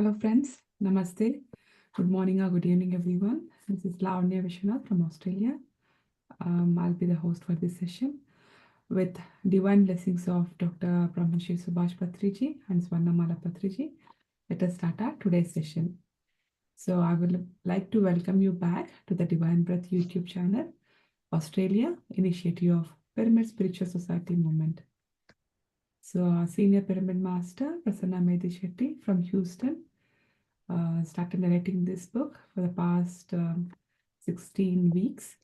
Hello friends, Namaste. Good morning or good evening everyone. This is Lavanya Vishwanath from Australia. I'll be the host for this session with divine blessings of Dr. Brahmanshi Subhash Patriji and Swarnamala Patriji. Let us start our today's session. So I would like to welcome you back to the Divine Breath YouTube channel, Australia, initiative of Pyramid Spiritual Society Movement. So our Senior Pyramid Master, Prasanna Medisetti from Houston, started narrating this book for the past 16 weeks.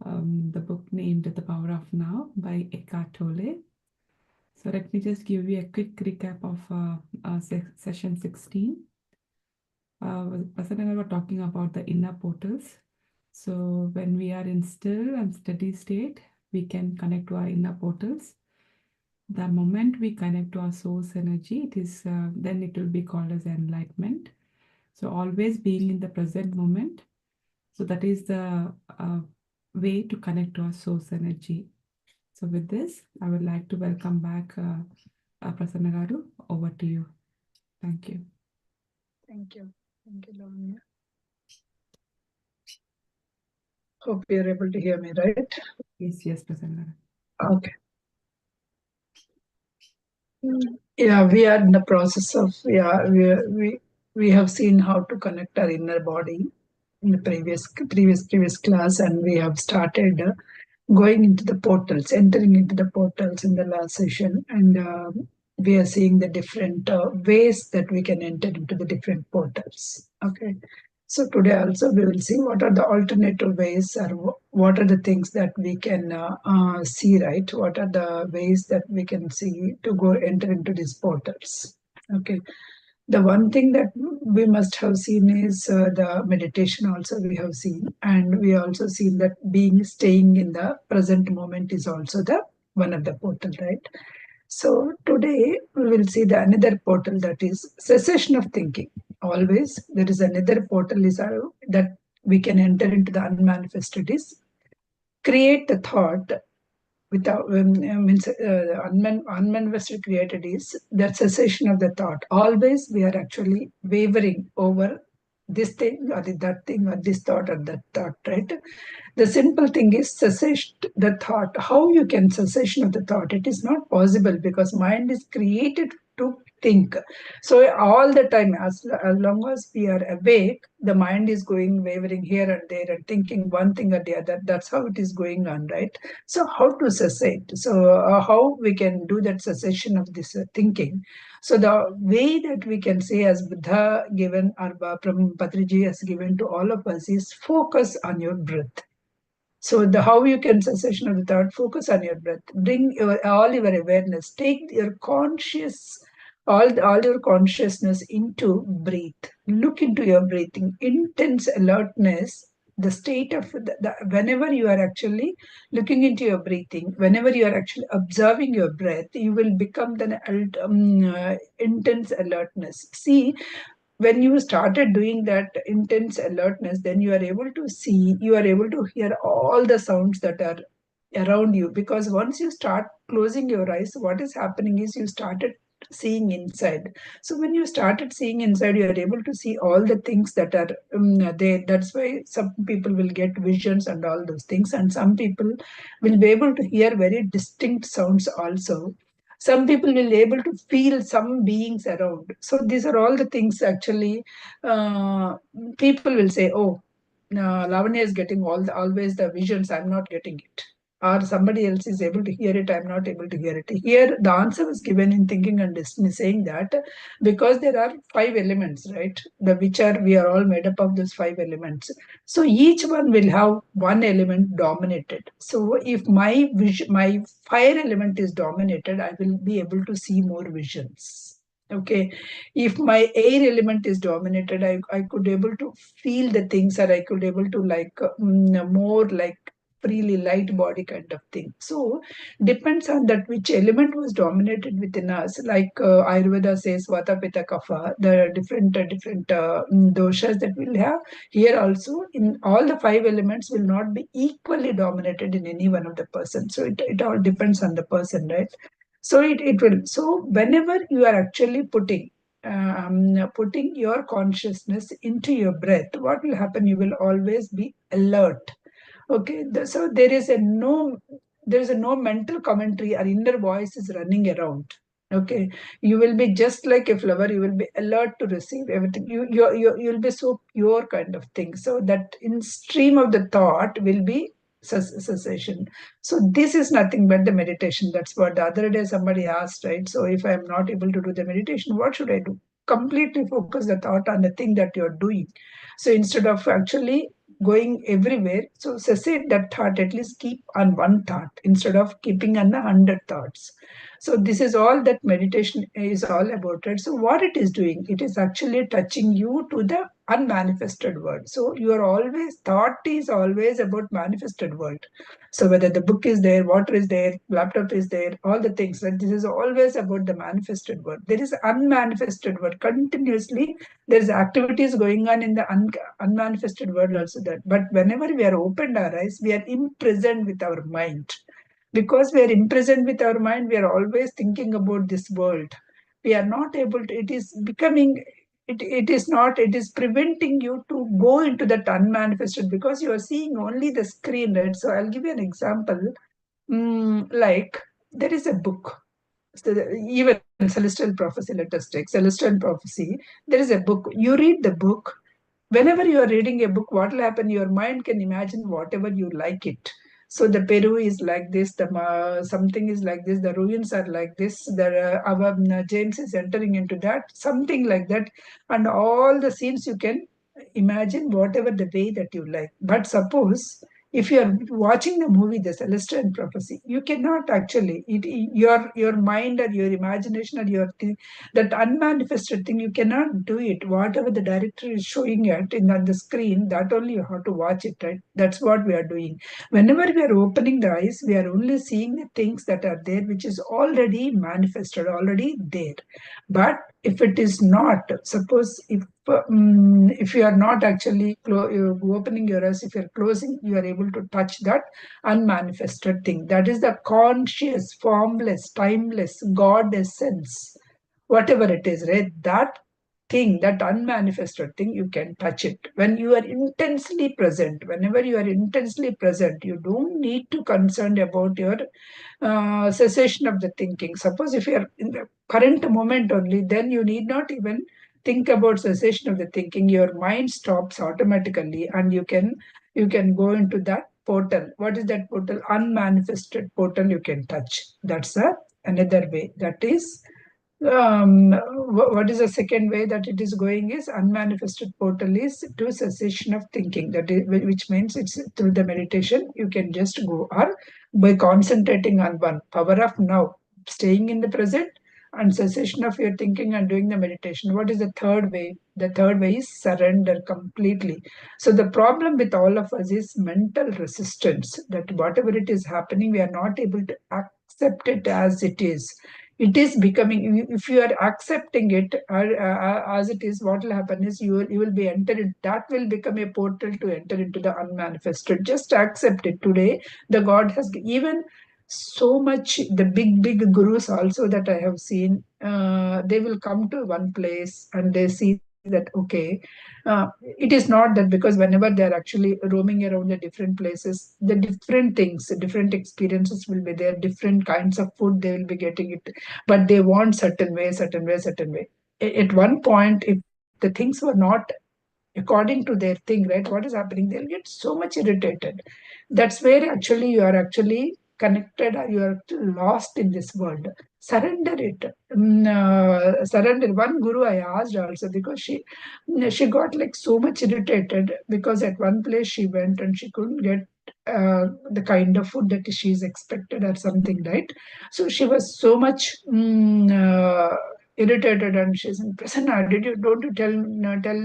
The book named The Power of Now by Eckhart Tolle. So let me just give you a quick recap of session 16. Prasanna and I were talking about the inner portals. So when we are in still and steady state, we can connect to our inner portals. The moment we connect to our source energy, then it will be called as enlightenment. So always being in the present moment. So that is the way to connect to our source energy. So with this, I would like to welcome back Prasanna Garu. Over to you. Thank you. Thank you. Thank you, Lavanya. Hope you're able to hear me, right? Yes, Prasanna. Okay. Yeah, we are in the process of, we have seen how to connect our inner body in the previous class, and we have started going into the portals, entering into the portals in the last session, and we are seeing the different ways that we can enter into the different portals. Okay. So today also we will see what are the alternative ways, or what are the things that we can see, right? What are the ways that we can see to go enter into these portals? Okay. The one thing that we must have seen is the meditation also we have seen, and we also seen that staying in the present moment is also the one of the portal, right? So today we will see the another portal, that is cessation of thinking. Always there is another portal that we can enter into the unmanifested, is create the thought without unmanifested created is the cessation of the thought. Always we are actually wavering over this thing or that thing or this thought or that thought, right? The simple thing is cessation the thought. How you can cessation of the thought? It is not possible, because mind is created to think. So all the time, as long as we are awake, the mind is going wavering here and there and thinking one thing or the other. That's how it is going on, right? So how to cessate? So how we can do that cessation of this thinking? So the way that we can say, as Buddha given, or Patriji has given to all of us, is focus on your breath. So the how you can cessation of the thought, focus on your breath, bring all your awareness, take your all your consciousness into breathe. Look into your breathing, intense alertness. The state of whenever you are actually looking into your breathing, whenever you are actually observing your breath, you will become the intense alertness. See, when you started doing that intense alertness, then you are able to see, you are able to hear all the sounds that are around you. Because once you start closing your eyes, what is happening is you started seeing inside. So when you started seeing inside, you are able to see all the things that are there. That's why some people will get visions and all those things, and some people will be able to hear very distinct sounds also. Some people will be able to feel some beings around. So these are all the things actually. People will say, oh, Lavanya is getting always the visions, I'm not getting it. Or somebody else is able to hear it, I'm not able to hear it. Here, the answer was given in Thinking and Destiny, saying that because there are 5 elements, right? We are all made up of those 5 elements. So each one will have one element dominated. So if my fire element is dominated, I will be able to see more visions. Okay, if my air element is dominated, I could able to feel the things, or I could able to more like freely light body kind of thing. So depends on that which element was dominated within us. Like Ayurveda says, Vata, Pitta, Kapha, the different doshas that we'll have. Here also, in all the 5 elements will not be equally dominated in any one of the person. So it all depends on the person, right? So it will. So whenever you are actually putting putting your consciousness into your breath, what will happen? You will always be alert. Okay, so there is a no mental commentary or inner voice is running around. Okay, you will be just like a flower. You will be alert to receive everything. You'll be so pure kind of thing. So that in stream of the thought will be cessation. So this is nothing but the meditation. That's what the other day somebody asked, right? So if I am not able to do the meditation, what should I do? Completely focus the thought on the thing that you're doing. So instead of actually going everywhere, so cessate that thought, at least keep on one thought instead of keeping on 100 thoughts. So this is all that meditation is all about, right? So what it is doing, it is actually touching you to the unmanifested world. So you are always, thought is always about manifested world. So whether the book is there, water is there, laptop is there, all the things, right? This is always about the manifested world. There is unmanifested world continuously. There's activities going on in the unmanifested world also, that but whenever we are opened our eyes, we are imprisoned with our mind. Because we are imprisoned with our mind, we are always thinking about this world. We are not able to, it is becoming, it is not, it is preventing you to go into that unmanifested, because you are seeing only the screen, right? So I'll give you an example. Like, there is a book. So even celestial prophecy, let us take celestial prophecy. There is a book. You read the book. Whenever you are reading a book, what will happen? Your mind can imagine whatever you like it. So the Peru is like this, the something is like this, the ruins are like this, the our James is entering into that, something like that, and all the scenes you can imagine whatever the way that you like. But suppose if you are watching the movie The Celestial Prophecy, you cannot actually your mind or your imagination or your that unmanifested thing, you cannot do it. Whatever the director is showing it in on the screen, that only you have to watch it, right? That's what we are doing. Whenever we are opening the eyes, we are only seeing the things that are there, which is already manifested, already there. But if it is not, suppose if you are not actually opening your eyes, if you are closing, you are able to touch that unmanifested thing. That is the conscious, formless, timeless God essence, whatever it is, right? That thing, that unmanifested thing, you can touch it when you are intensely present. Whenever you are intensely present, you don't need to concern about your cessation of the thinking. Suppose if you are in the current moment only, then you need not even think about cessation of the thinking. Your mind stops automatically, and you can go into that portal. What is that portal? Unmanifested portal you can touch. That's another way. That is what is the second way that it is going is unmanifested portal is to cessation of thinking. That is, which means it's through the meditation you can just go, or by concentrating on one power of now, staying in the present and cessation of your thinking and doing the meditation. What is the third way? The third way is surrender completely. So the problem with all of us is mental resistance, that whatever it is happening, we are not able to accept it as it is. It is becoming, if you are accepting it as it is, what will happen is you will be entered, that will become a portal to enter into the unmanifested. Just accept it. Today the God has even so much, the big gurus also that I have seen, they will come to one place and they see that, okay, it is not that, because whenever they are actually roaming around the different places, the different things, different experiences will be there, different kinds of food they will be getting it, but they want certain way, certain way, certain way. At one point, if the things were not according to their thing, right, what is happening? They'll get so much irritated. That's where actually you are actually connected, or you are lost in this world. Surrender it. Surrender. One guru I asked also, because she got like so much irritated, because at one place she went and she couldn't get the kind of food that she's expected or something, right? So she was so much irritated, and she said, Prasanna, don't you tell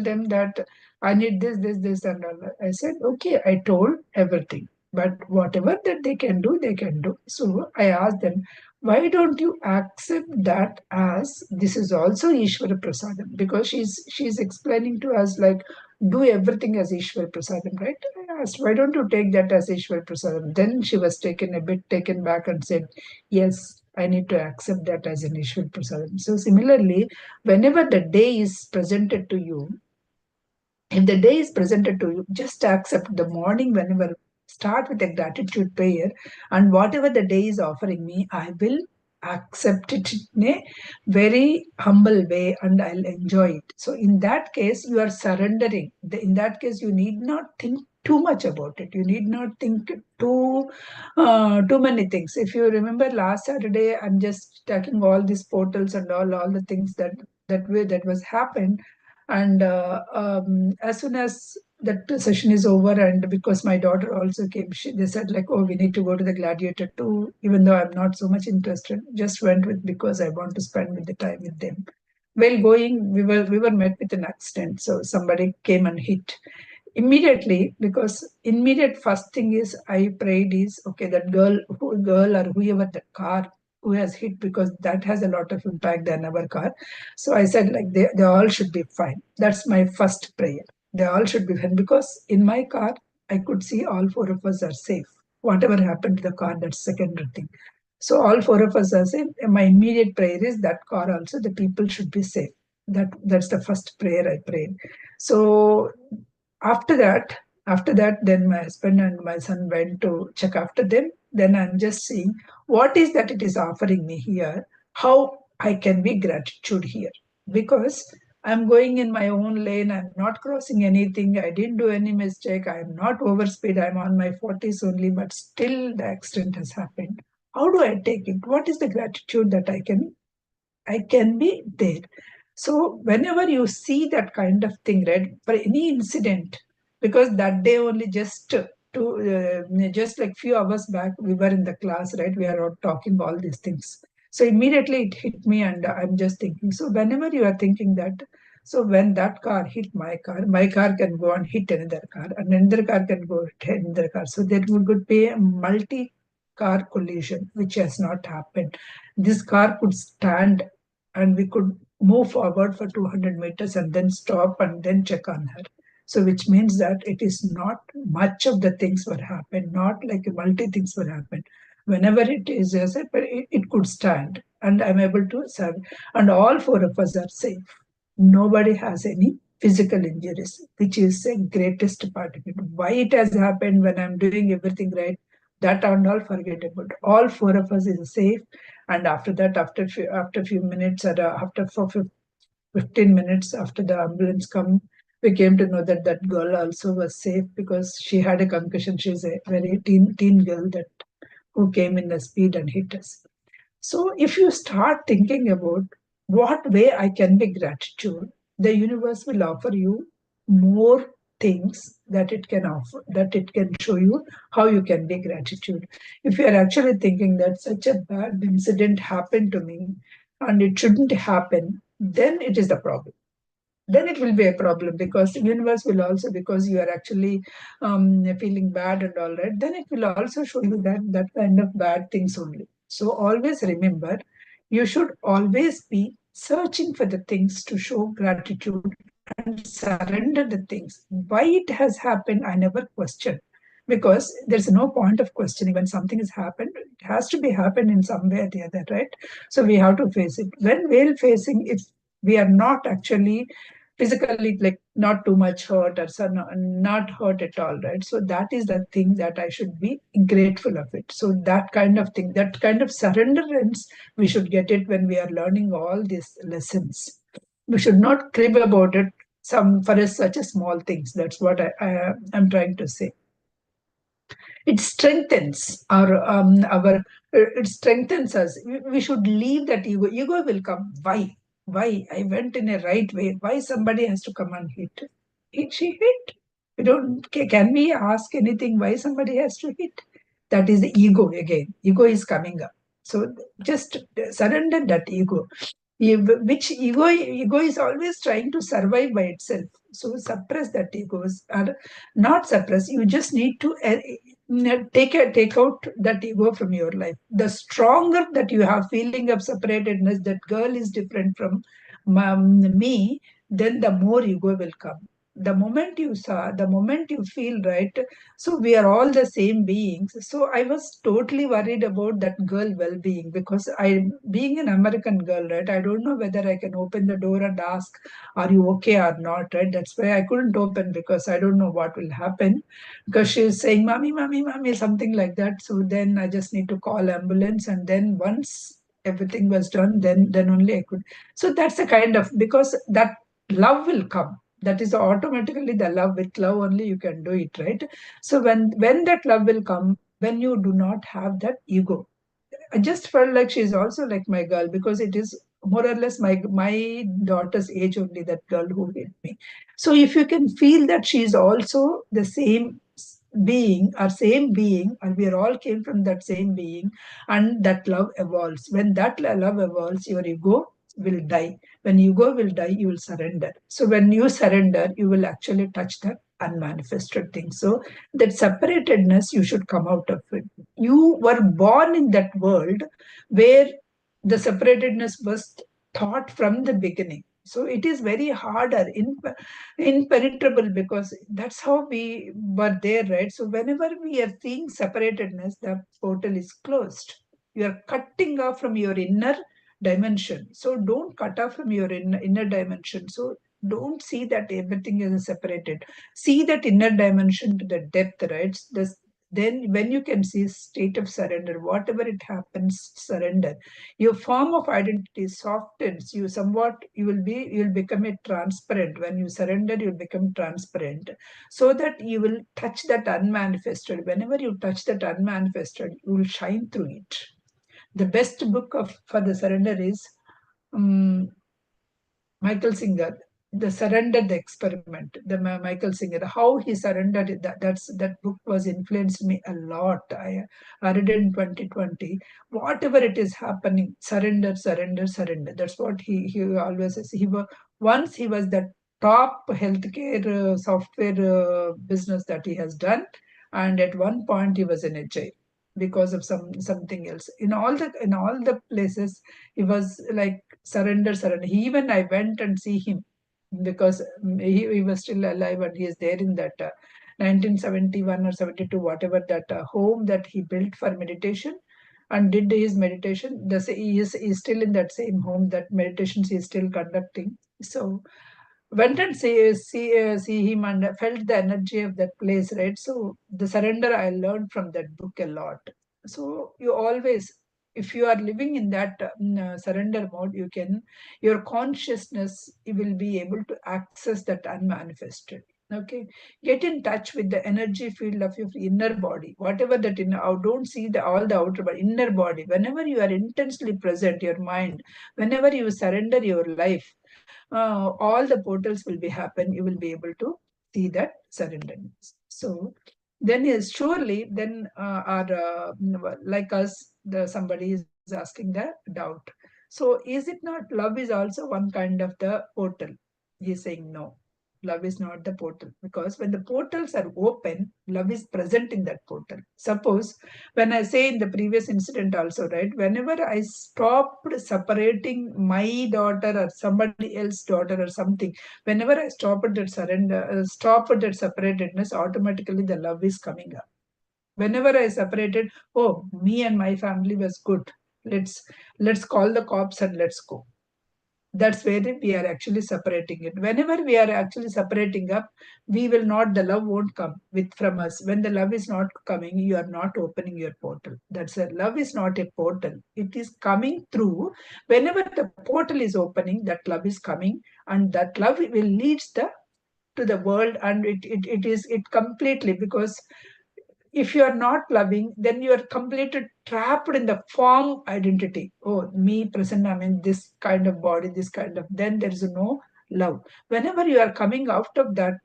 them that I need this, and all. I said, okay, I told everything. But whatever that they can do, they can do. So I asked them, why don't you accept that as this is also Ishvara Prasadam? Because she's explaining to us like, do everything as Ishvara Prasadam, right? I asked, why don't you take that as Ishvara Prasadam? Then she was taken a bit taken back and said, yes. I need to accept that as an Ishwar Prasadam. So similarly, whenever the day is presented to you, if the day is presented to you, just accept the morning whenever. Start with a gratitude prayer, and whatever the day is offering me, I will accept it in a very humble way and I'll enjoy it. So, in that case, you are surrendering. In that case, you need not think too much about it. You need not think too many things. If you remember last Saturday, I'm just talking all these portals and all the things that was happened, and as soon as that session is over, and because my daughter also came, they said like, oh, we need to go to the Gladiator too, even though I'm not so much interested. Just went with because I want to spend with the time with them. While going, we were met with an accident. So somebody came and hit immediately, because immediate first thing is I prayed is, okay, that girl or whoever the car who has hit, because that has a lot of impact than our car. So I said like they all should be fine. That's my first prayer. They all should be fine, because in my car I could see all four of us are safe. Whatever happened to the car, that's secondary thing. So all four of us are safe. My immediate prayer is that car also, the people should be safe. That's the first prayer I prayed. So after that, then my husband and my son went to check after them. Then I'm just seeing what is that it is offering me here, how I can be gratitude here. Because I'm going in my own lane, I'm not crossing anything, I didn't do any mistake, I'm not overspeed, I'm on my 40s only, but still the accident has happened. How do I take it? What is the gratitude that I can be there? So whenever you see that kind of thing, right, for any incident, because that day only just like few hours back, we were in the class, right? We are all talking all these things. So immediately it hit me, and I'm just thinking. So whenever you are thinking that, so when that car hit my car can go and hit another car, and another car can go hit another car. So there would be a multi-car collision, which has not happened. This car could stand and we could move forward for 200 meters and then stop and then check on her. So, which means that it is not much of the things were happened, not like multi things were happened. Whenever it is, as but it could stand, and I'm able to serve, and all four of us are safe. Nobody has any physical injuries, which is the greatest part of it. Why it has happened when I'm doing everything right, that and all forget about. All four of us is safe, and after that, after few minutes, or after for 15 minutes after the ambulance come, we came to know that that girl also was safe because she had a concussion. She's a very teen girl that who came in the speed and hit us. So if you start thinking about what way I can be gratitude, the universe will offer you more things that it can offer, that it can show you how you can be gratitude. If you are actually thinking that such a bad incident happened to me and it shouldn't happen, then it is the problem. Then it will be a problem, because the universe will also, because you are actually feeling bad and all right, then it will also show you that kind of bad things only. So always remember, you should always be searching for the things to show gratitude and surrender the things. Why it has happened, I never question, because there's no point of questioning. When something has happened, it has to be happened in some way or the other, right? So we have to face it. When we're facing, if we are not actually physically like not too much hurt, or so not hurt at all, right? So that is the thing that I should be grateful of it. So that kind of thing, that kind of surrenderance, we should get it when we are learning all these lessons. We should not crib about it, some for us such a small things. That's what I'm trying to say. It strengthens our it strengthens us. We should leave that ego will come. Why I went in a right way, why somebody has to come and hit she hit. We don't, can we ask anything why somebody has to hit? That is the ego again. Ego is coming up. So just surrender that ego. Which ego is always trying to survive by itself. So suppress that egos, or not suppress, you just need to take out that ego from your life. The stronger that you have feeling of separatedness, that girl is different from me, then the more ego will come. The moment you saw, the moment you feel, right? So we are all the same beings. So I was totally worried about that girl well-being, because I, being an American girl, right, I don't know whether I can open the door and ask, are you okay or not, right? That's why I couldn't open, because I don't know what will happen, because she's saying, mommy, mommy, mommy, something like that. So then I just need to call ambulance, and then once everything was done, then only I could. So that's the kind of, because that love will come, that is automatically the love. With love only you can do it, right? So when that love will come, when you do not have that ego, I just felt like she's also like my girl, because it is more or less my daughter's age only, that girl who hit me. So if you can feel that she's also the same being, or same being, and we are all came from that same being, and that love evolves. When that love evolves, your ego will die. When ego will die, you will surrender. So when you surrender, you will actually touch that unmanifested thing. So that separatedness, you should come out of it. You were born in that world where the separatedness was thought from the beginning. So it is very harder, impenetrable, because that's how we were there, right? So whenever we are seeing separatedness, the portal is closed. You are cutting off from your inner dimension. So don't cut off from your inner dimension. So don't see that everything is separated. See that inner dimension to the depth, right? Then when you can see state of surrender, whatever it happens, surrender. Your form of identity softens. You somewhat, you'll become a transparent. When you surrender, you'll become transparent, so that you will touch that unmanifested. Whenever you touch that unmanifested, you will shine through it. The best book of for the surrender is um, Michael Singer, the Surrender, the Experiment, the Michael Singer, how he surrendered. That book was influenced me a lot. I read it in 2020. Whatever it is happening, surrender, surrender, surrender. That's what he always says. Once he was the top healthcare software business that he has done, and at one point he was in a jail because of something else. In all the places, he was like surrender, surrender. He, even I went and see him, because he was still alive, and he is there in that 1971 or 72, whatever, that home that he built for meditation, and did his meditation. He is still in that same home, that meditations he is still conducting. So went and see him, and felt the energy of that place, right? So the surrender I learned from that book a lot. So you always, if you are living in that surrender mode, your consciousness, you will be able to access that unmanifested. Okay, get in touch with the energy field of your inner body, whatever that inner. Don't see all the outer, but inner body. Whenever you are intensely present, your mind, whenever you surrender your life, all the portals will be happen. You will be able to see that surrenderness. So then is surely then our like us, somebody is asking the doubt. So is it not love is also one kind of the portal? He is saying no. Love is not the portal, because when the portals are open, love is present in that portal. Suppose, when I say in the previous incident also, right, whenever I stopped separating my daughter or somebody else's daughter or something, whenever I stopped that surrender, stopped that separatedness, automatically the love is coming up. Whenever I separated, oh, me and my family was good. Let's call the cops and let's go. That's where we are actually separating it. Whenever we are actually separating up, we will not, the love won't come with from us. When the love is not coming, you are not opening your portal. That's a love is not a portal. It is coming through. Whenever the portal is opening, that love is coming, and that love will leads the to the world, and it is it completely, because if you are not loving, then you are completely trapped in the form identity. Oh, me, Prasanna, I mean, this kind of body, this kind of, then there is no love. Whenever you are coming out of that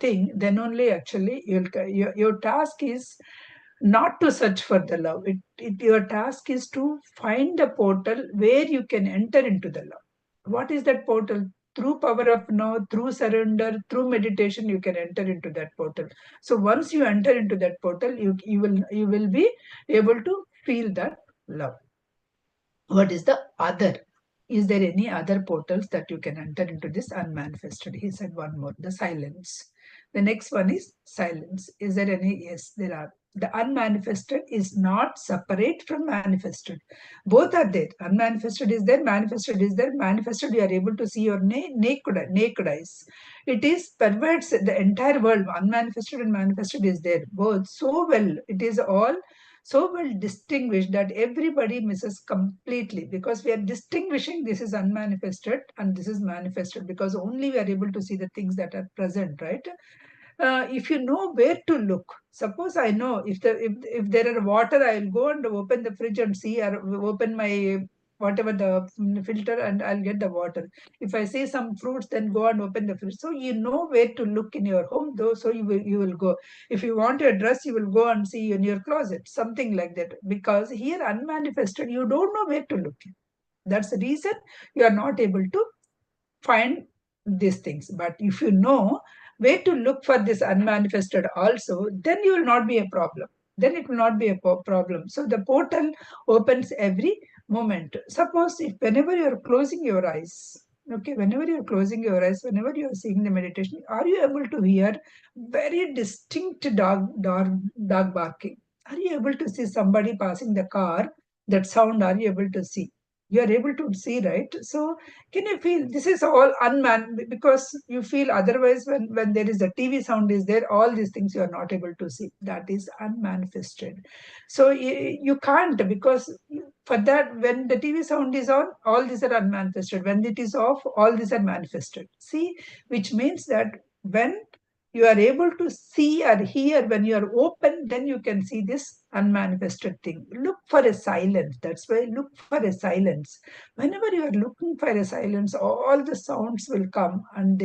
thing, then only actually your task is not to search for the love. Your task is to find a portal where you can enter into the love. What is that portal? Through power of now, through surrender, through meditation, you can enter into that portal. So once you enter into that portal, you will be able to feel that love. What is the other? is there any other portals that you can enter into this unmanifested? He said one more, the silence. The next one is silence. Is there any? Yes, there are. The unmanifested is not separate from manifested. Both are there. Unmanifested is there, manifested is there. Manifested, you are able to see your naked eyes. It is pervades the entire world. Unmanifested and manifested is there. Both so well. It is all so well distinguished that everybody misses completely, because we are distinguishing this is unmanifested and this is manifested, because only we are able to see the things that are present, right? If you know where to look, suppose I know if there are water, I'll go and open the fridge and see, or open my whatever the filter, and I'll get the water. If I see some fruits, then go and open the fridge. So you know where to look in your home, though, so you will go. If you want your dress, you will go and see in your closet, something like that. Because here unmanifested, you don't know where to look. That's the reason you are not able to find these things. But if you know where to look for this unmanifested also, then you will not be a problem. Then it will not be a problem. So the portal opens every moment. Suppose if whenever you are closing your eyes, okay, whenever you are closing your eyes, whenever you are seeing the meditation, are you able to hear very distinct dog barking? Are you able to see somebody passing the car? That sound, are you able to see? You are able to see, right? So can you feel this is all because you feel otherwise when there is a TV sound is there, all these things you are not able to see. That is unmanifested. So you can't, because for that, when the TV sound is on, all these are unmanifested. When it is off, all these are manifested. See, which means that when you are able to see or hear, when you are open, then you can see this unmanifested thing. Look for a silence. That's why look for a silence. Whenever you are looking for a silence, all the sounds will come, and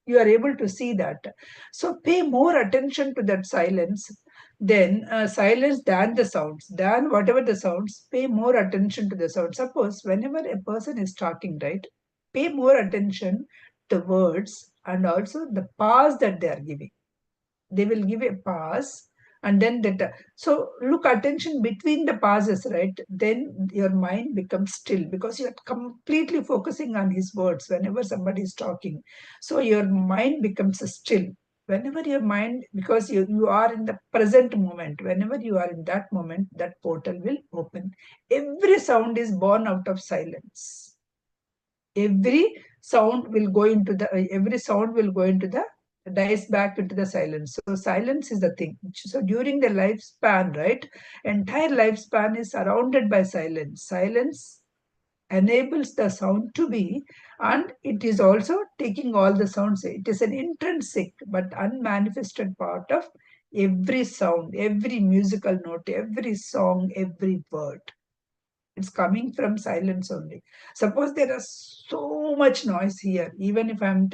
you are able to see that. So pay more attention to that silence than the sounds, than whatever the sounds. Pay more attention to the sound. Suppose whenever a person is talking, right, pay more attention to words and also the pause that they are giving. They will give a pause, and then that. So look, attention between the pauses, right? Then your mind becomes still, because you are completely focusing on his words whenever somebody is talking. So your mind becomes still. Whenever your mind, because you are in the present moment, whenever you are in that moment, that portal will open. Every sound is born out of silence. Every sound will go into the dies back into the silence. So silence is the thing. So during the lifespan, right, entire lifespan is surrounded by silence. Silence enables the sound to be, and it is also taking all the sounds. It is an intrinsic but unmanifested part of every sound, every musical note, every song, every word. It's coming from silence only. Suppose there is so much noise here, even if I'm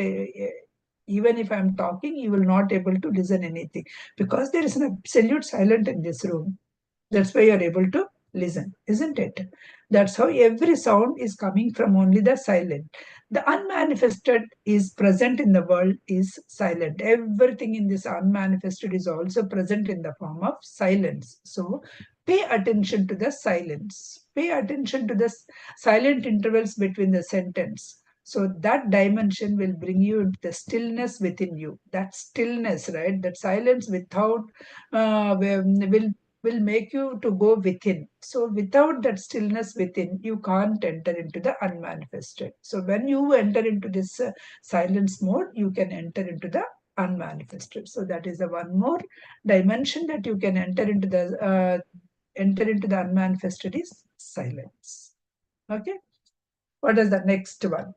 talking, you will not able to listen anything, because there is an absolute silence in this room. That's why you're able to listen, isn't it? That's how every sound is coming from only the silent. The unmanifested is present in the world is silent. Everything in this unmanifested is also present in the form of silence. So pay attention to the silence. Pay attention to the silent intervals between the sentence. So that dimension will bring you into the stillness within you. That stillness, right? That silence without will make you to go within. So without that stillness within, you can't enter into the unmanifested. So when you enter into this silence mode, you can enter into the unmanifested. So that is the one more dimension that you can enter into the unmanifested is silence. Okay. What is the next one?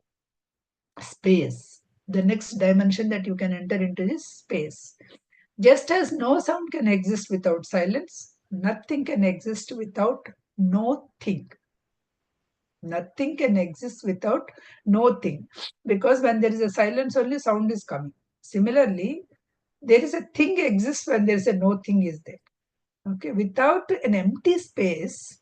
Space. The next dimension that you can enter into is space. Just as no sound can exist without silence, nothing can exist without no thing. Nothing can exist without no thing. Because when there is a silence, only sound is coming. Similarly, there is a thing exists when there is a no thing is there. Okay, without an empty space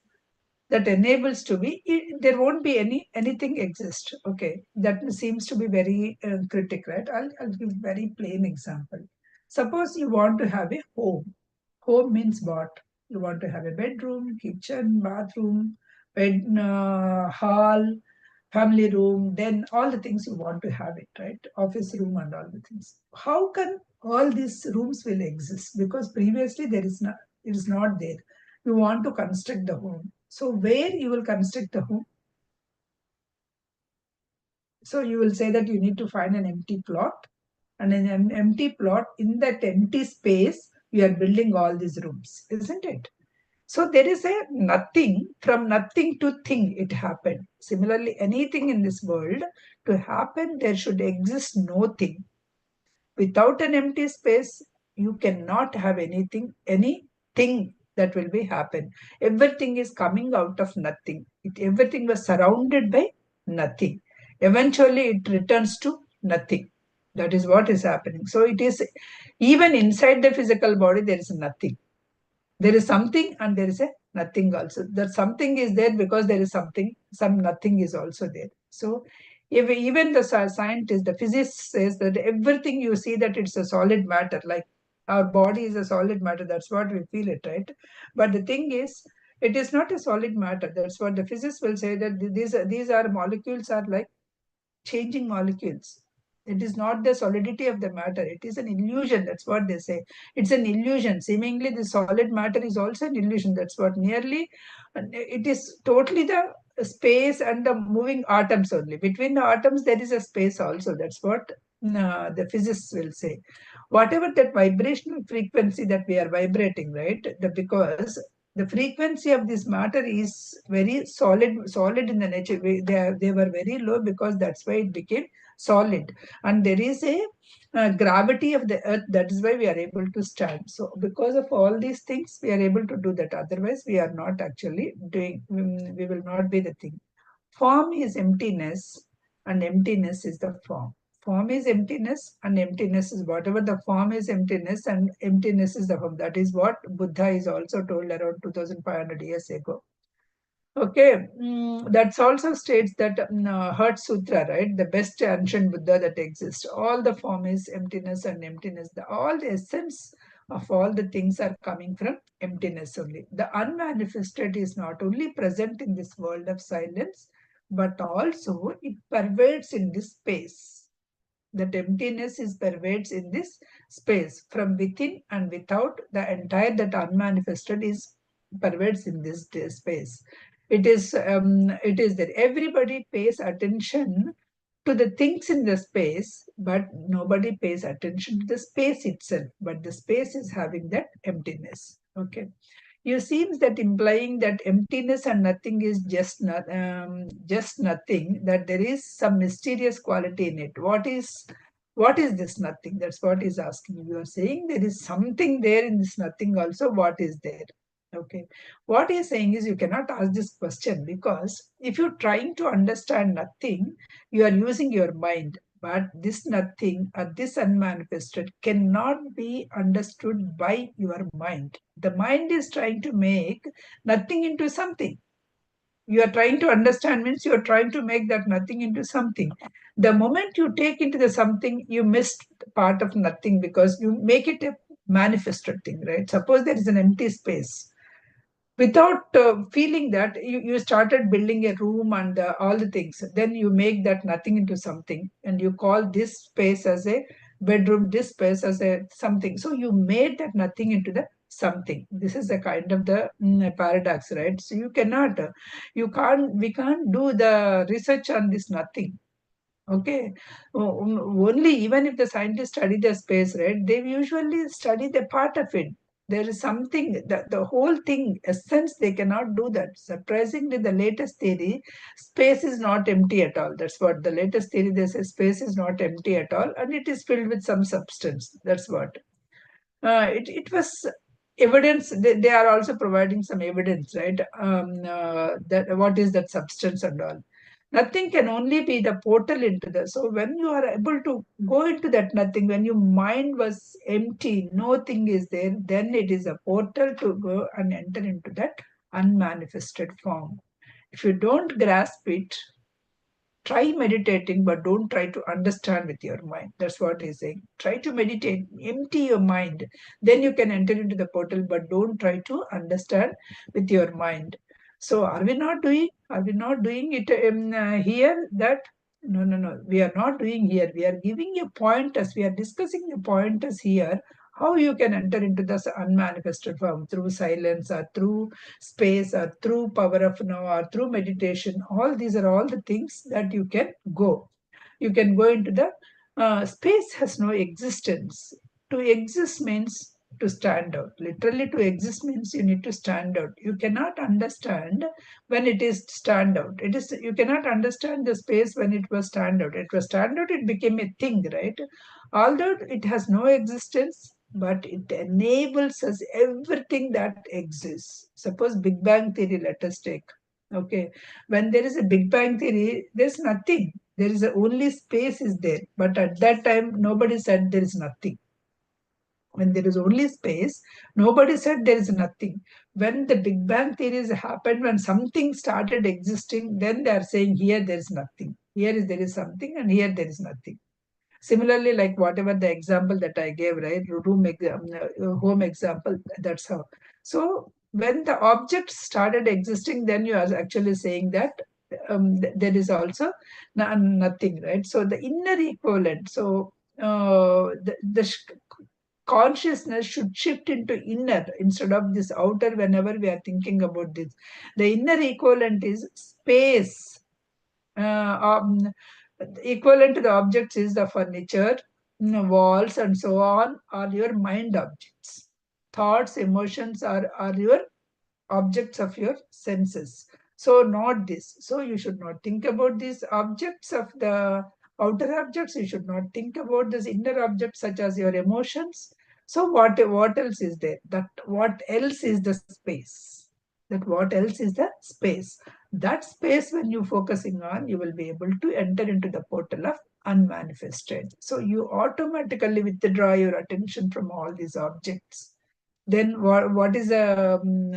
that enables to be, there won't be anything exist. Okay, that seems to be very critical, right? I'll give a very plain example. Suppose you want to have a home. Home means what? You want to have a bedroom, kitchen, bathroom, hall, family room, then all the things you want to have it, right? Office room and all the things. How can all these rooms will exist? Because previously it is not there. You want to construct the home. So where you will construct the home? So you will say that you need to find an empty plot, and in an empty plot, in that empty space, you are building all these rooms, isn't it? So there is a nothing, from nothing to thing it happened. Similarly, anything in this world to happen, there should exist no thing. Without an empty space, you cannot have anything that will be happen. Everything is coming out of nothing. Everything was surrounded by nothing. Eventually, it returns to nothing. That is what is happening. So it is, even inside the physical body, there is nothing. There is something and there is a nothing also. That something is there because there is something, some nothing is also there. So if even the scientist, the physicist says that everything you see, that it's a solid matter, like our body is a solid matter, that's what we feel it, right? But the thing is, it is not a solid matter. That's what the physicists will say, that these are molecules are like changing molecules. It is not the solidity of the matter. It is an illusion. That's what they say. It's an illusion. Seemingly, the solid matter is also an illusion. That's what nearly, it is totally the space and the moving atoms only. Between the atoms, there is a space also. That's what the physicists will say. Whatever that vibrational frequency that we are vibrating, right? Because the frequency of this matter is very solid in the nature. They were very low, because that's why it became solid. And there is a gravity of the earth, that is why we are able to stand. So because of all these things, we are able to do that. Otherwise, we are not actually doing, we will not be the thing. Form is emptiness, and emptiness is the form. Form is emptiness, and emptiness is whatever the form is emptiness, and emptiness is the form. That is what Buddha is also told around 2500 years ago. Okay, that's also states that Heart Sutra, right? The best ancient Buddha that exists. All the form is emptiness, and emptiness. All the essence of all the things are coming from emptiness only. The unmanifested is not only present in this world of silence, but also it pervades in this space. That emptiness is pervades in this space, from within and without. The entire that unmanifested is pervades in this space. It is that everybody pays attention to the things in the space, but nobody pays attention to the space itself. But the space is having that emptiness. Okay. You seems that implying that emptiness and nothing is just nothing, that there is some mysterious quality in it. What is this nothing? That's what he's asking. You are saying there is something there in this nothing also. What is there? Okay. What he's saying is, you cannot ask this question, because if you're trying to understand nothing, you are using your mind. But this nothing, or this unmanifested, cannot be understood by your mind. The mind is trying to make nothing into something. You are trying to understand means you are trying to make that nothing into something. The moment you take into the something, you missed part of nothing, because you make it a manifested thing, right? Suppose there is an empty space. Without feeling that, you started building a room and all the things. Then you make that nothing into something, and you call this space as a bedroom, this space as a something. So you made that nothing into the something. This is a kind of the paradox, right? So we can't do the research on this nothing. Okay. Only, even if the scientists study the space, right, they usually study the part of it. There is something, the whole thing, essence, they cannot do that. Surprisingly, the latest theory, space is not empty at all. That's what the latest theory, they say space is not empty at all, and it is filled with some substance. That's what. It was evidence. They are also providing some evidence, right? That what is that substance and all. Nothing can only be the portal into the. So when you are able to go into that nothing, when your mind was empty, nothing is there, then it is a portal to go and enter into that unmanifested form. If you don't grasp it, try meditating, but don't try to understand with your mind. That's what he's saying. Try to meditate, empty your mind. Then you can enter into the portal, but don't try to understand with your mind. So are we not doing? Are we not doing it here? That no, no, no. We are not doing here. We are giving you pointers. We are discussing the pointers here. How you can enter into this unmanifested form through silence or through space or through power of now or through meditation. All these are all the things that you can go. You can go into the space has no existence. To exist means to stand out. Literally, to exist means you need to stand out. You cannot understand when it is stand out. It is you cannot understand the space when it was stand out. It was stand out, it became a thing, right? Although it has no existence, but it enables us everything that exists. Suppose Big Bang Theory, let us take. Okay. When there is a Big Bang Theory, there's nothing. There is only space is there. But at that time, nobody said there is nothing. When there is only space, nobody said there is nothing. When the Big Bang theories happened, when something started existing, then they are saying here there is nothing. Here is there is something, and here there is nothing. Similarly, like whatever the example that I gave, right, home example, that's how. So when the object started existing, then you are actually saying that there is also nothing, right? So the inner equivalent. So the consciousness should shift into inner instead of this outer whenever we are thinking about this. The inner equivalent is space. Uh, um, Equivalent to the objects is the furniture, walls, and so on are your mind objects. Thoughts, emotions are your objects of your senses. So not this. So you should not think about these objects of the outer objects. You should not think about this inner objects such as your emotions. So what else is there? That what else is the space? That what else is the space? That space when you focusing on, you will be able to enter into the portal of unmanifested. So you automatically withdraw your attention from all these objects. Then what is left?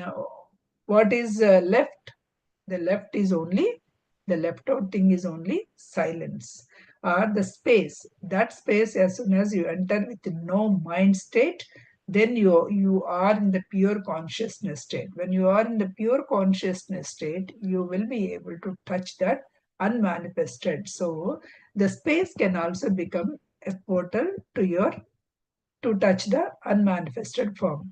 The left is only the left out thing is only silence or the space. That space, as soon as you enter with no mind state, then you are in the pure consciousness state. When you are in the pure consciousness state, you will be able to touch that unmanifested. So the space can also become a portal to touch the unmanifested form.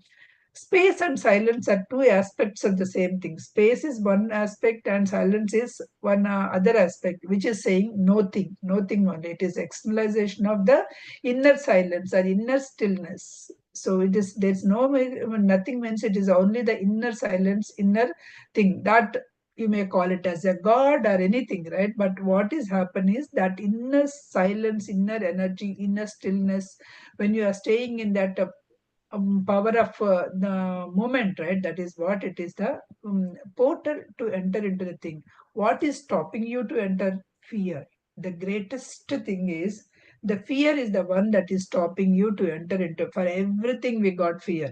Space and silence are two aspects of the same thing. Space is one aspect and silence is one other aspect, which is saying nothing, nothing only. It is externalization of the inner silence or inner stillness. So it is, there's no, nothing means it is only the inner silence, inner thing. That you may call it as a god or anything, right? But what is happening is that inner silence, inner energy, inner stillness, when you are staying in that power of the moment, right? That is what it is, the portal to enter into the thing. What is stopping you to enter? Fear. The greatest thing is the fear is the one that is stopping you to enter into. For everything, we got fear.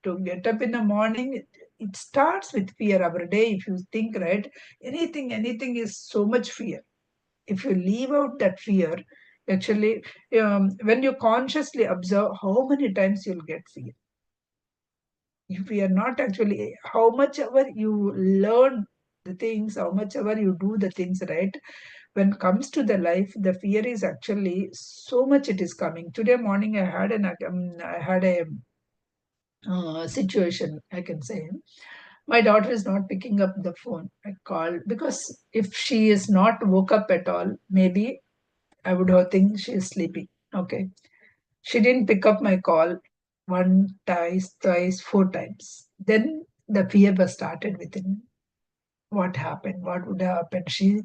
To get up in the morning, it starts with fear. Our day, if you think, right, anything is so much fear. If you leave out that fear, actually, when you consciously observe how many times you'll get fear. If we are not actually, how much ever you learn the things, how much ever you do the things, right? When it comes to the life, the fear is actually so much it is coming. Today morning, I had a situation, I can say. My daughter is not picking up the phone. I called because if she is not woke up at all, maybe I would have think she is sleeping. Okay. She didn't pick up my call one, twice, thrice, four times. Then the fear was started within me. What happened? What would happen? She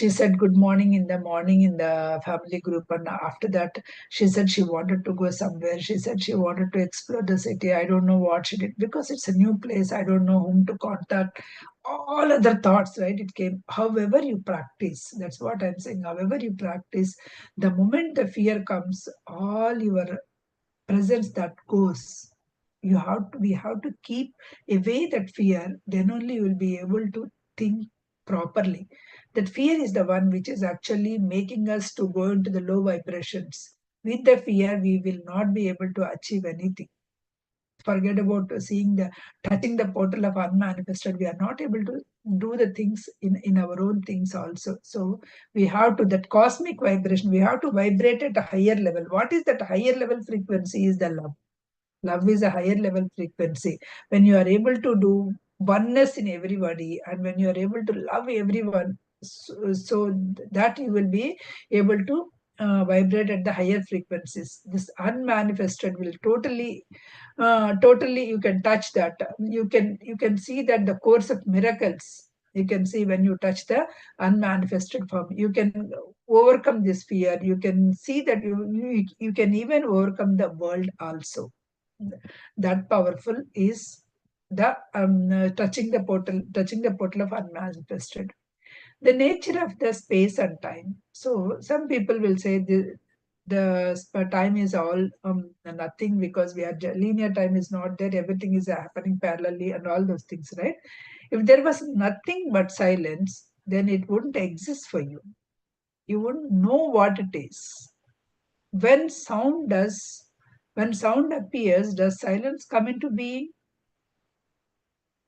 said good morning in the morning in the family group, and after that, she said she wanted to go somewhere. She said she wanted to explore the city. I don't know what she did because it's a new place. I don't know whom to contact. All other thoughts, right? It came. However, you practice. That's what I'm saying. However, you practice, the moment the fear comes, all your presence that goes. We have to keep away that fear, then only you will be able to think properly. That fear is the one which is actually making us to go into the low vibrations. With the fear, we will not be able to achieve anything. Forget about seeing the touching the portal of unmanifested. We are not able to do the things in our own things also. So we have to, that cosmic vibration, we have to vibrate at a higher level. What is that higher level frequency? Is the love. Love is a higher level frequency. When you are able to do oneness in everybody, and when you are able to love everyone, so that you will be able to vibrate at the higher frequencies. This unmanifested will totally you can touch that. You can see that the course of miracles. You can see when you touch the unmanifested form. You can overcome this fear. You can see that you can even overcome the world also. That powerful is the touching the portal of unmanifested. The nature of the space and time. So some people will say the time is all nothing, because we are linear time is not there, everything is happening parallelly and all those things, right? If there was nothing but silence, then it wouldn't exist for you. You wouldn't know what it is. When sound does, when sound appears, does silence come into being?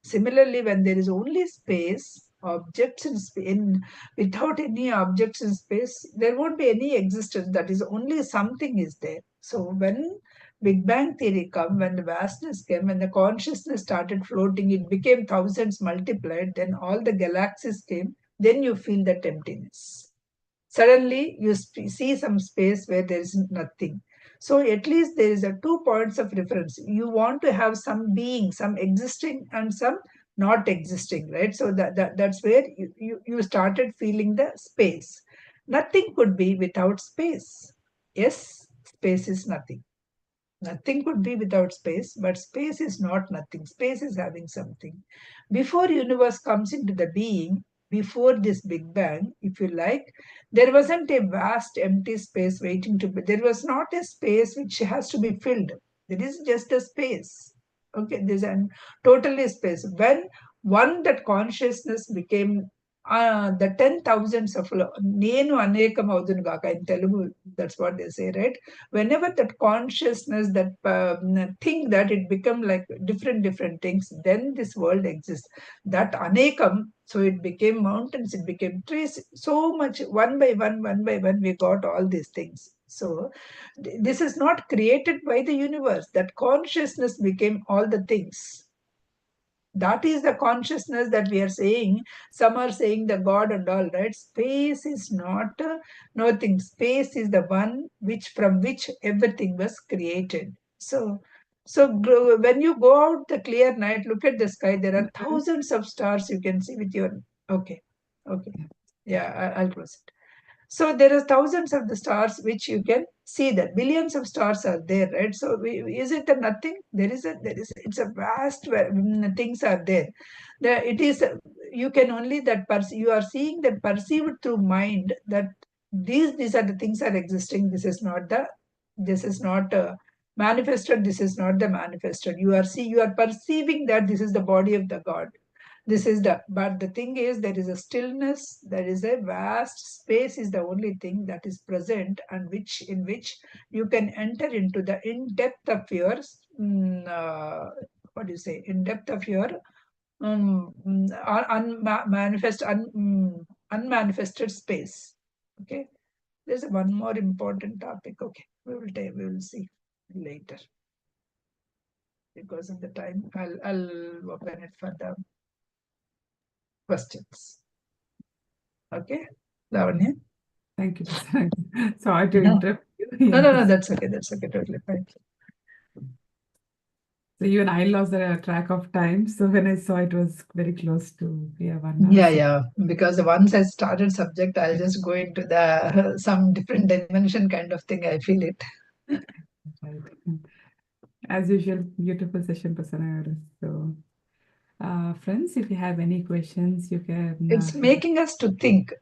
Similarly, when there is only space, objects without any objects in space, there won't be any existence. That is, only something is there. So when Big Bang theory come, when the vastness came, when the consciousness started floating, it became thousands multiplied. Then all the galaxies came. Then you feel that emptiness. Suddenly you see some space where there is nothing. So at least there is a 2 points of reference. You want to have some being, some existing and some not existing, right? So that's where you started feeling the space. Nothing could be without space. Yes, space is nothing. Nothing could be without space, but space is not nothing. Space is having something. Before universe comes into the being, before this Big Bang, if you like, there wasn't a vast empty space waiting to be. There was not a space which has to be filled. There is just a space. Okay, there's a totally space. When one that consciousness became the 10,000s of Nenu Anekam Avudunu Gaka in Telugu, that's what they say, right? Whenever that consciousness, that think that it become like different things, then this world exists. That Anekam, so it became mountains, it became trees, so much, one by one we got all these things. So this is not created by the universe. That consciousness became all the things. That is the consciousness that we are saying. Some are saying the God and all, right? Space is not nothing. Space is the one which, from which everything was created. So when you go out the clear night, look at the sky. There are thousands of stars you can see with your. Okay. Yeah, I'll close it. So there are thousands of the stars which you can see, that billions of stars are there, right? So is it a nothing? It's a vast things are there. It is, you can only that you are seeing that perceived through mind, that these are the things are existing. This is not manifested. This is not the manifested. You are perceiving that this is the body of the God. This is but the thing is, there is a stillness, there is a vast space is the only thing that is present, and in which you can enter into the in depth of your what do you say, in depth of your unmanifested space. Okay, there's one more important topic. Okay, we will see later. Because of the time, I'll open it for the questions. Okay, Lavanya. Thank you, Prasanna. Sorry to interrupt you. No, Yes. that's okay. That's okay. Totally fine. So even I lost the track of time. So when I saw it was very close to 1 hour. Yeah, So yeah. Because once I started subject, I'll just go into the some different dimension kind of thing. I feel it. right. As usual, beautiful session, Prasanna. So friends, if you have any questions, you can It's making us to think.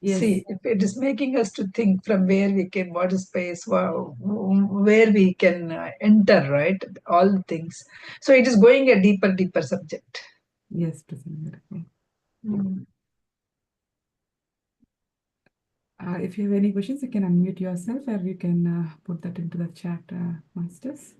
yes, See, if it is making us to think from where we came, what is space, where we can enter, right? All the things. So it is going a deeper subject. yes, Prasanna. Okay. Mm. If you have any questions, you can unmute yourself or you can put that into the chat, masters.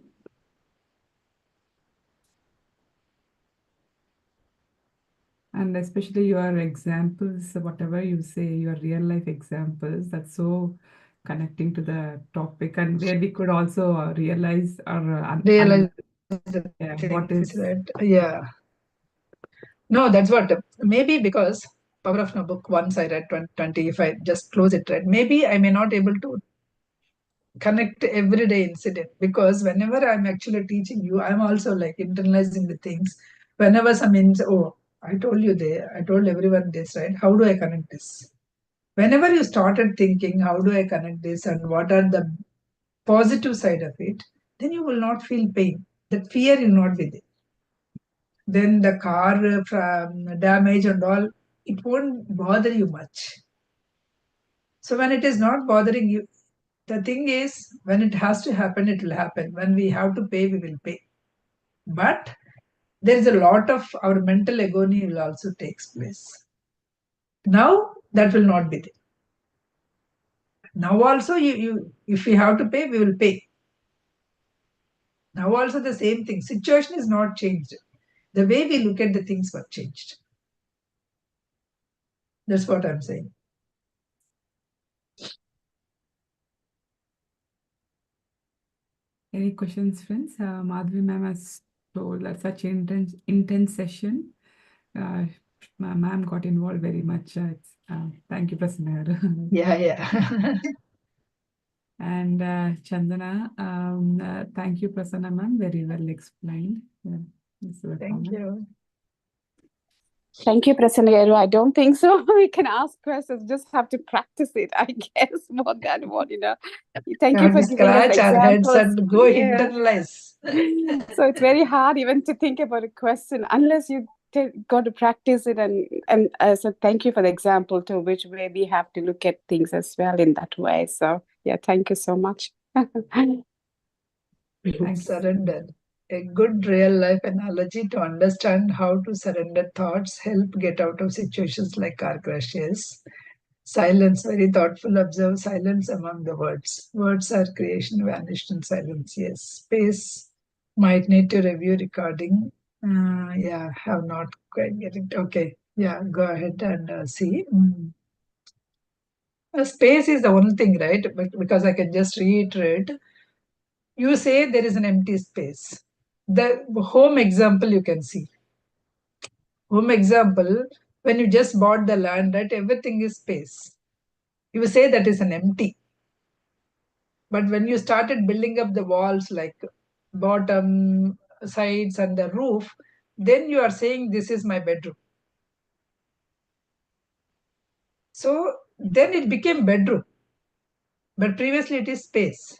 And especially your examples, whatever you say, your real life examples, that's so connecting to the topic, and where we could also realize or Realize the yeah, things, what right? is. Yeah. No, that's what. Maybe because Power of No book, once I read 20, if I just close it, right? Maybe I may not able to connect everyday incident, because whenever I'm actually teaching you, I'm also like internalizing the things. Whenever some means, oh, I told you there, I told everyone this, right? How do I connect this? Whenever you started thinking, how do I connect this and what are the positive side of it, then you will not feel pain. That fear will not be there. Then the car damage and all, it won't bother you much. So when it is not bothering you, the thing is, when it has to happen, it will happen. When we have to pay, we will pay. But there is a lot of our mental agony will also takes place. Now that will not be there. Now also, you if we have to pay, we will pay. Now also the same thing. Situation is not changed. The way we look at the things were changed. That's what I'm saying. Any questions, friends? Madhvi ma'am has told us such intense session. Ma'am got involved very much. Thank you, Prasanna. Yeah, yeah. And Chandana, thank you, Prasanna ma'am. Very well explained. Yeah, this is a Thank comment. you. Thank you, Prasanna. I don't think so. We can ask questions, just have to practice it, I guess, more than what, Thank We you have for to giving us scratch our heads examples. and go Yeah. internalize. So it's very hard even to think about a question unless you got to practice it. And so thank you for the example to which way we have to look at things as well in that way. So yeah, thank you so much. Thanks. Surrender. A good real life analogy to understand how to surrender thoughts, help get out of situations like car crashes. Silence, very thoughtful, observe silence among the words. Words are creation, vanished in silence. Yes. Space, might need to review recording. Yeah, have not quite get it. Okay. Yeah, go ahead and see. Space is the only thing, right? Because I can just reiterate. You say there is an empty space. The home example you can see. Home example, when you just bought the land, right, everything is space. You say that is an empty. But when you started building up the walls like bottom, sides, and the roof, then you are saying this is my bedroom. So then it became bedroom. But previously it is space.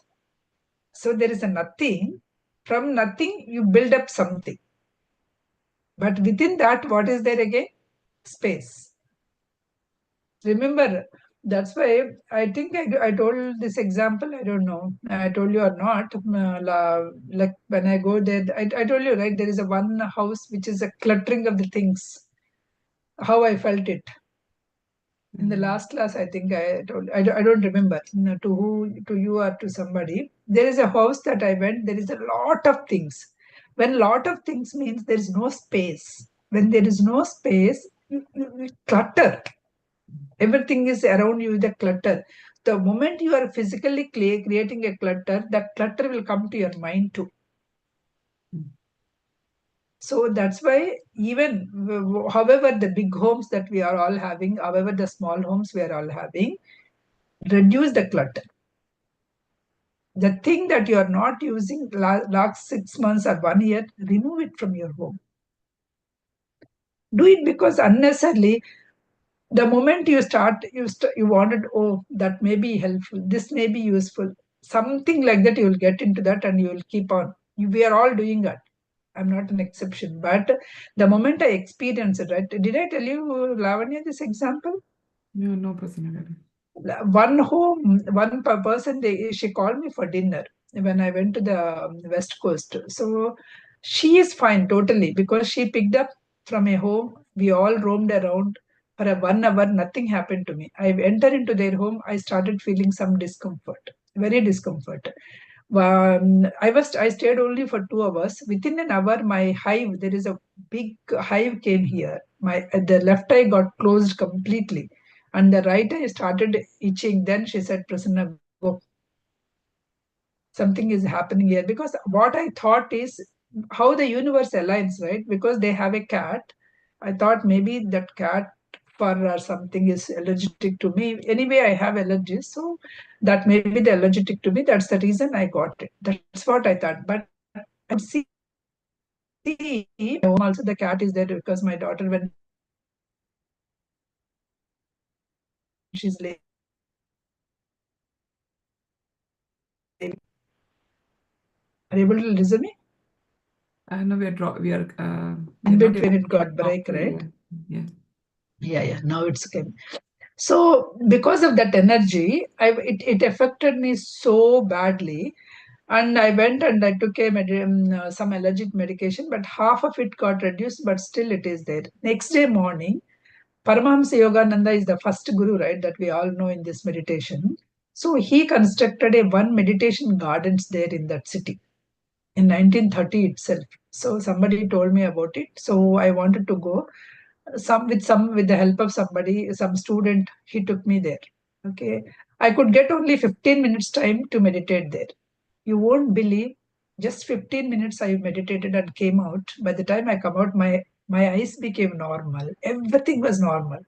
So there is a nothing. From nothing, you build up something. But within that, what is there again? Space. Remember, that's why I think I told this example. I don't know. I told you or not. Like when I go there, I told you, right? There is a one house which is a cluttering of the things. How I felt it. In the last class, I think I told, I don't remember to who, to you or to somebody. There is a house that I went, there is a lot of things. When lot of things means there is no space. When there is no space, you clutter. Everything is around you, the clutter. The moment you are physically creating a clutter, that clutter will come to your mind too. So that's why even however the big homes that we are all having, however the small homes we are all having, reduce the clutter. The thing that you are not using last 6 months or 1 year, remove it from your home. Do it because unnecessarily, the moment you start, you wanted, oh, that may be helpful, this may be useful, something like that, you will get into that and you will keep on. We are all doing that. I'm not an exception. But the moment I experience it, right? Did I tell you, Lavanya, this example? No, no, Prasanna. One home, one person, she called me for dinner when I went to the West Coast. So she is fine totally because she picked up from a home. We all roamed around for a 1 hour. Nothing happened to me. I entered into their home. I started feeling some discomfort, very discomfort. I stayed only for 2 hours. Within an hour, my hive, there is a big hive came here. The left eye got closed completely, and the right eye started itching. Then she said, "Prasanna, go. Something is happening here." Because what I thought is how the universe aligns, right? Because they have a cat. I thought maybe that cat fur or something is allergic to me. Anyway, I have allergies, so that maybe they're allergic to me. That's the reason I got it. That's what I thought. But I could see home also the cat is there because my daughter, when she's laying down, are you able to listen me? No, we are In not between able it to got talk break, right? properly. Yeah. Yeah. Now it's okay. So because of that energy, it affected me so badly. And I went and I took some allergic medication, but half of it got reduced, but still it is there. Next day morning, Paramahamsa Yogananda is the first guru, right, that we all know in this meditation. So he constructed a one meditation gardens there in that city in 1930 itself. So somebody told me about it. So I wanted to go. Some with the help of somebody, some student, he took me there. Okay. I could get only 15 minutes time to meditate there. You won't believe, just 15 minutes I meditated and came out. By the time I come out, my eyes became normal. Everything was normal.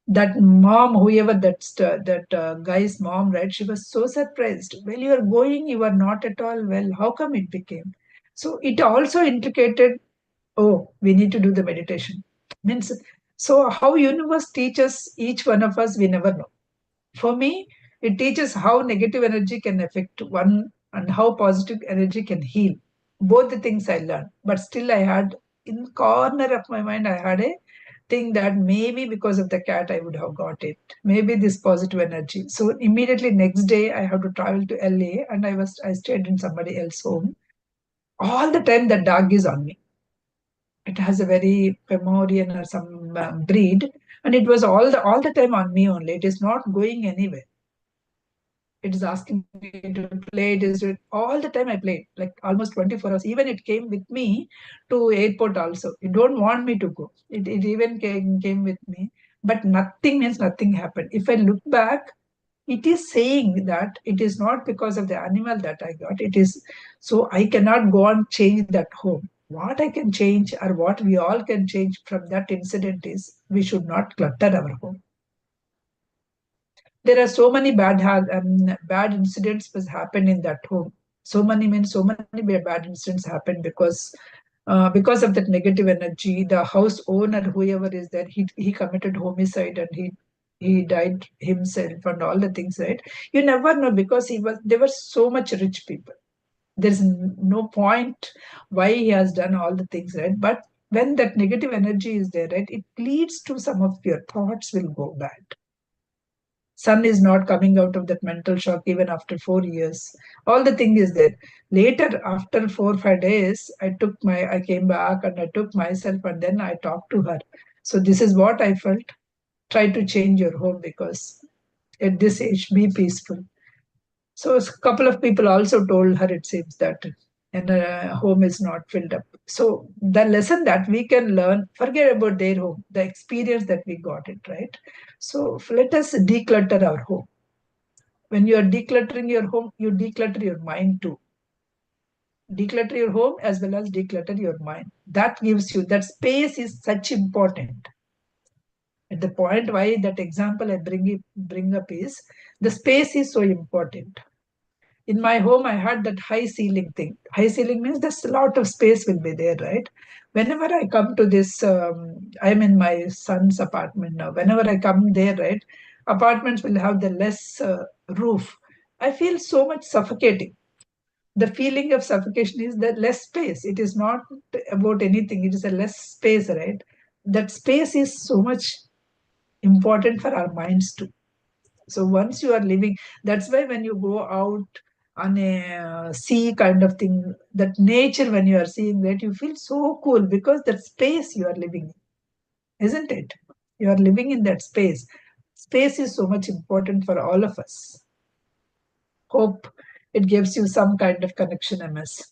That mom, whoever that guy's mom, right? She was so surprised. Well, you are going, you are not at all well. How come it became? So it also indicated, oh, we need to do the meditation. Means, so how universe teaches each one of us, we never know. For me, it teaches how negative energy can affect one and how positive energy can heal. Both the things I learned, but still I had in corner of my mind, I had a thing that maybe because of the cat I would have got it. Maybe this positive energy. So immediately next day I have to travel to LA, and I stayed in somebody else's home. All the time the dog is on me. It has a very Pomerian or some breed, and it was all the time on me only. It is not going anywhere. It is asking me to play. It is all the time I played, like almost 24 hours. Even it came with me to airport also. It don't want me to go. It even came with me. But nothing means nothing happened. If I look back, it is saying that it is not because of the animal that I got. It is so I cannot go and change that home. What I can change or what we all can change from that incident is we should not clutter our home. There are so many bad incidents was happened in that home. So many bad incidents happened because of that negative energy. The house owner, whoever is there, he committed homicide and he died himself and all the things, right? You never know because there were so much rich people. There's no point why he has done all the things, right? But when that negative energy is there, right, it leads to some of your thoughts will go bad. Son is not coming out of that mental shock even after 4 years. All the thing is there. Later, after 4 or 5 days, I came back and I took myself and then I talked to her. So this is what I felt. Try to change your home because at this age, be peaceful. So a couple of people also told her, it seems that and home is not filled up. So the lesson that we can learn, forget about their home, the experience that we got it, right? So let us declutter our home. When you are decluttering your home, you declutter your mind too. Declutter your home as well as declutter your mind. That gives you that space is such important. At the point why that example I bring up is the space is so important. In my home, I had that high ceiling thing. High ceiling means there's a lot of space will be there, right? Whenever I come to this, I'm in my son's apartment now. Whenever I come there, right, apartments will have the less roof. I feel so much suffocating. The feeling of suffocation is the less space. It is not about anything. It is a less space, right? That space is so much important for our minds too. So once you are living, that's why when you go out on a sea kind of thing, that nature, when you are seeing that, you feel so cool because that space you are living in, isn't it? You are living in that space. Space is so much important for all of us. Hope it gives you some kind of connection, MS.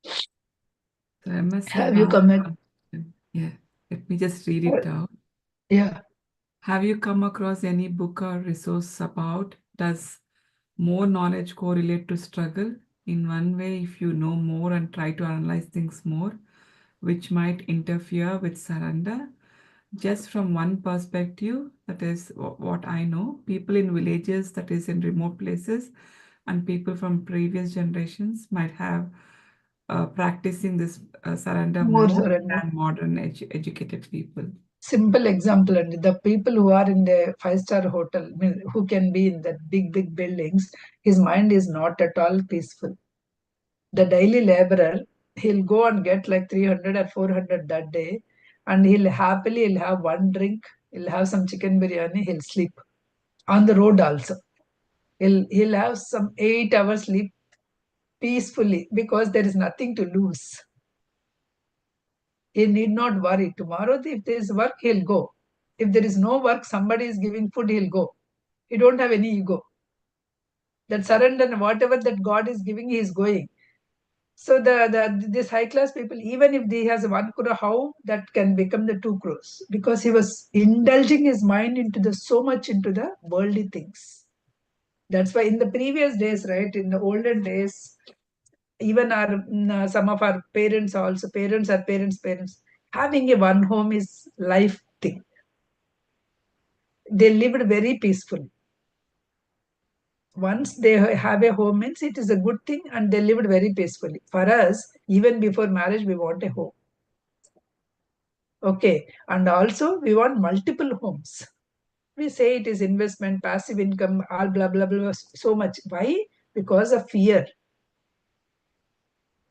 So MS Have had you asked come? one question. Yeah. Let me just read it out. Yeah. Have you come across any book or resource about does more knowledge correlate to struggle? In one way, if you know more and try to analyze things more, which might interfere with surrender. Just from one perspective, that is what I know, people in villages, that is in remote places, and people from previous generations might have practicing this surrender More more surrender. than modern educated people. Simple example, and the people who are in the five-star hotel, I mean, who can be in the big buildings, his mind is not at all peaceful. The daily laborer, he'll go and get like 300 or 400 that day, and he'll have one drink, he'll have some chicken biryani, he'll sleep on the road also. He'll have some 8 hours sleep peacefully because there is nothing to lose. He need not worry. Tomorrow, if there is work, he'll go. If there is no work, somebody is giving food, he'll go. He don't have any ego. That surrender, whatever that God is giving, he is going. So this high class people, even if he has 1 crore, how that can become the 2 crores? Because he was indulging his mind into the so much into the worldly things. That's why in the previous days, right, in the olden days, even some of our parents also, parents, having a one home is life thing. They lived very peaceful. Once they have a home means it is a good thing, and they lived very peacefully. For us, even before marriage, we want a home. Okay, and also we want multiple homes. We say it is investment, passive income, all blah blah blah, so much. Why? Because of fear.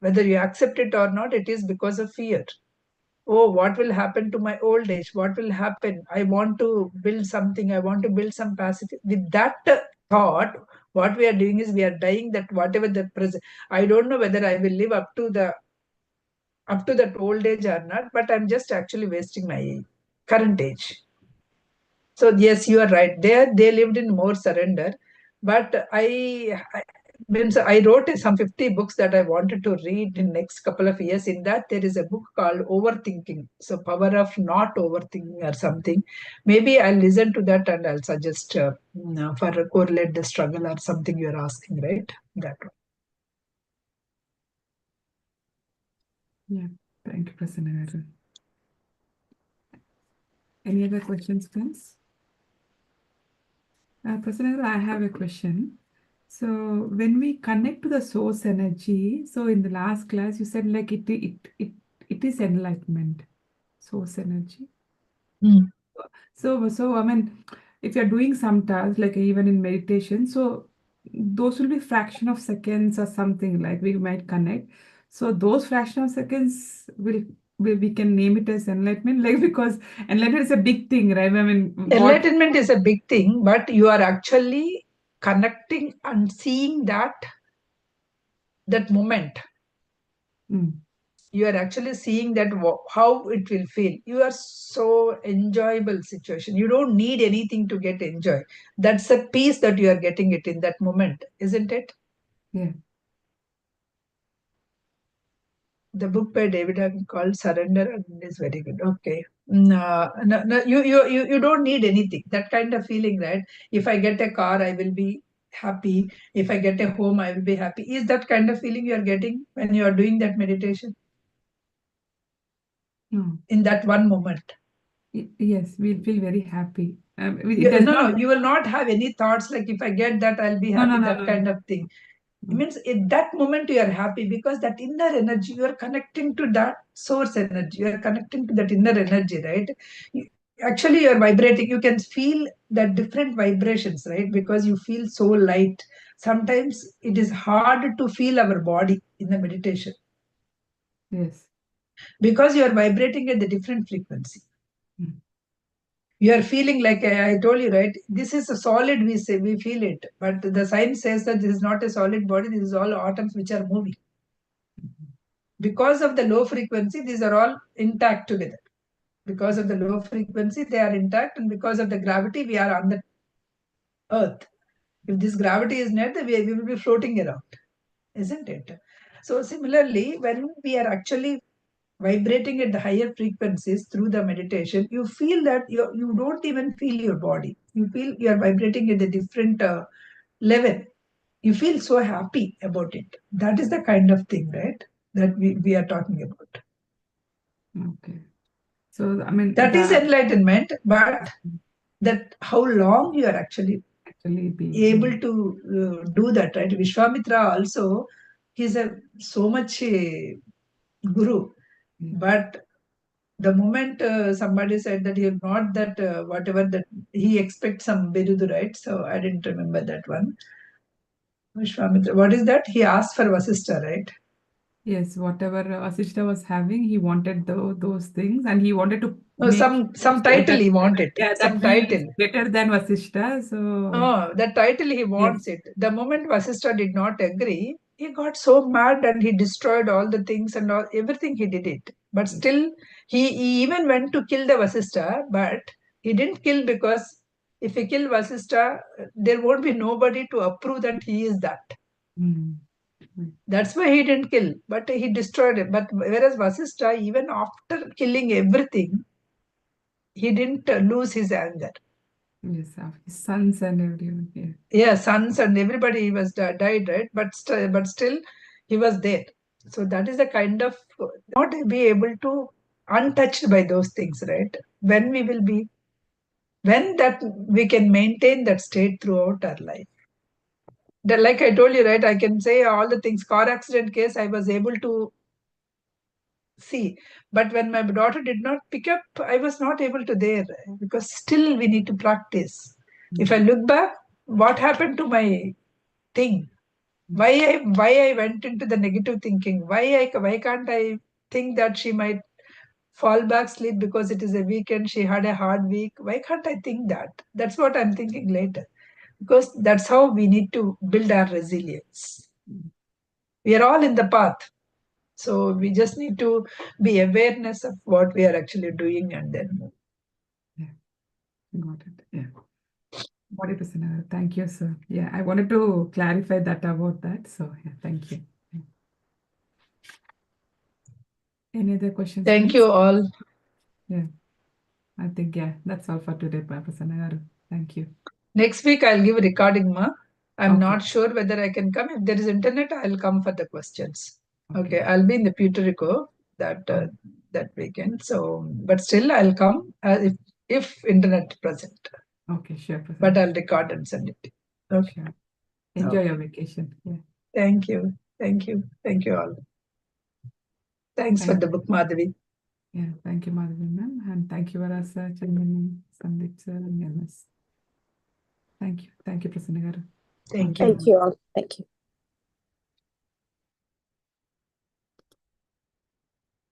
Whether you accept it or not, it is because of fear. Oh, what will happen to my old age? What will happen? I want to build something. I want to build some passive. With that thought, what we are doing is we are dying that whatever the present. I don't know whether I will live up to that old age or not, but I'm just actually wasting my current age. So yes, you are right. There they lived in more surrender, but means I wrote some 50 books that I wanted to read in next couple of years. In that there is a book called Overthinking. So power of not overthinking or something. Maybe I'll listen to that and I'll suggest for correlate the struggle or something you're asking, right? That one. Yeah, thank you, Prasanna. Any other questions, friends? Prasanna, I have a question. So when we connect to the source energy, so in the last class you said like it is enlightenment, source energy. So I mean, if you're doing some tasks like even in meditation, so those will be fraction of seconds or something like we might connect. So those fraction of seconds will we can name it as enlightenment, like because enlightenment is a big thing, right? I mean, what? Enlightenment is a big thing, but you are actually connecting and seeing that moment. Mm. You are actually seeing that how it will feel. You are so enjoyable situation. You don't need anything to get enjoy. That's a peace that you are getting it in that moment, isn't it? Yeah. The book by David Hagen called Surrender and is very good. Okay. No, you don't need anything. That kind of feeling, right? If I get a car, I will be happy. If I get a home, I will be happy. Is that kind of feeling you are getting when you are doing that meditation No. in that one moment? Yes, we'll feel very happy. It does No, not. you will not have any thoughts like if I get that, I'll be No, happy, no, no, that no, kind no. of thing. It No. means in that moment you are happy because that inner energy, you are connecting to that source energy, you are connecting to that inner energy, right? Actually, you are vibrating, you can feel that different vibrations, right? Because you feel so light. Sometimes it is hard to feel our body in the meditation Yes. because you are vibrating at the different frequency. Mm. You are feeling like I told you, right? This is a solid, we say, we feel it. But the science says that this is not a solid body, this is all atoms which are moving. Because of the low frequency, these are all intact together. Because of the low frequency, they are intact, and because of the gravity, we are on the earth. If this gravity is not there, we will be floating around, isn't it? So similarly, when we are actually vibrating at the higher frequencies through the meditation, you feel that you don't even feel your body. You feel you are vibrating at a different level. You feel so happy about it. That is the kind of thing, right? That we are talking about. Okay. So, I mean, That is enlightenment, but that how long you are actually be able to do that, right? Vishwamitra also, he's so much a guru, but the moment somebody said that he is not that whatever that he expects some birudu, right? So I didn't remember that one. Vishwamitra, what is that? He asked for Vasishtha, right? Yes, whatever Vasishtha was having, he wanted those things, and he wanted to No, make some title he wanted. yeah, Some that he is title. better than Vasishtha. So Oh, that title he wants it. The moment Vasishtha did not agree, he got so mad and he destroyed all the things and all everything he did it. But still, he even went to kill the Vasishtha, but he didn't kill because if he kill Vasishtha, there won't be nobody to approve that he is that. That's why he didn't kill, but he destroyed it. But whereas Vasishtha, even after killing everything, he didn't lose his anger. yes, his sons and everyone. Yeah. Yeah, sons and everybody was died, right? But still, he was there. So that is the kind of not be able to untouched by those things, right? When we will be, when that we can maintain that state throughout our life. That, like I told you, right? I can say all the things. Car accident case, I was able to see, but when my daughter did not pick up, I was not able to there because still we need to practice. If I look back, what happened to my thing? Why I went into the negative thinking? Why can't I think that she might fall back sleep because it is a weekend, she had a hard week? Why can't I think that? That's what I'm thinking later, because that's how we need to build our resilience. We are all in the path, so we just need to be awareness of what we are actually doing and then move. Got it. Yeah. What it is, thank you, sir. Yeah, I wanted to clarify that about that. So yeah, thank you. Yeah. Any other questions? Thank please? you all. Yeah, I think that's all for today, Prasanna. Thank you. Next week I'll give a recording, ma. I'm Okay. not sure whether I can come. If there is internet, I'll come for the questions. Okay, I'll be in the Puerto Rico that weekend. So, but still I'll come if internet present. Okay, sure, Prasanna. But I'll record and send it. Okay. Sure. Enjoy your vacation. Yeah. Thank you. Thank you. Thank you all. Thanks for the book, Madhavi. Yeah, thank you, Madhavi ma'am, and thank you, Varasa, Chandani, Sandip sir, and MS. Thank you. Thank you, Prasanna garu. Thank you. Thank you all. Thank you.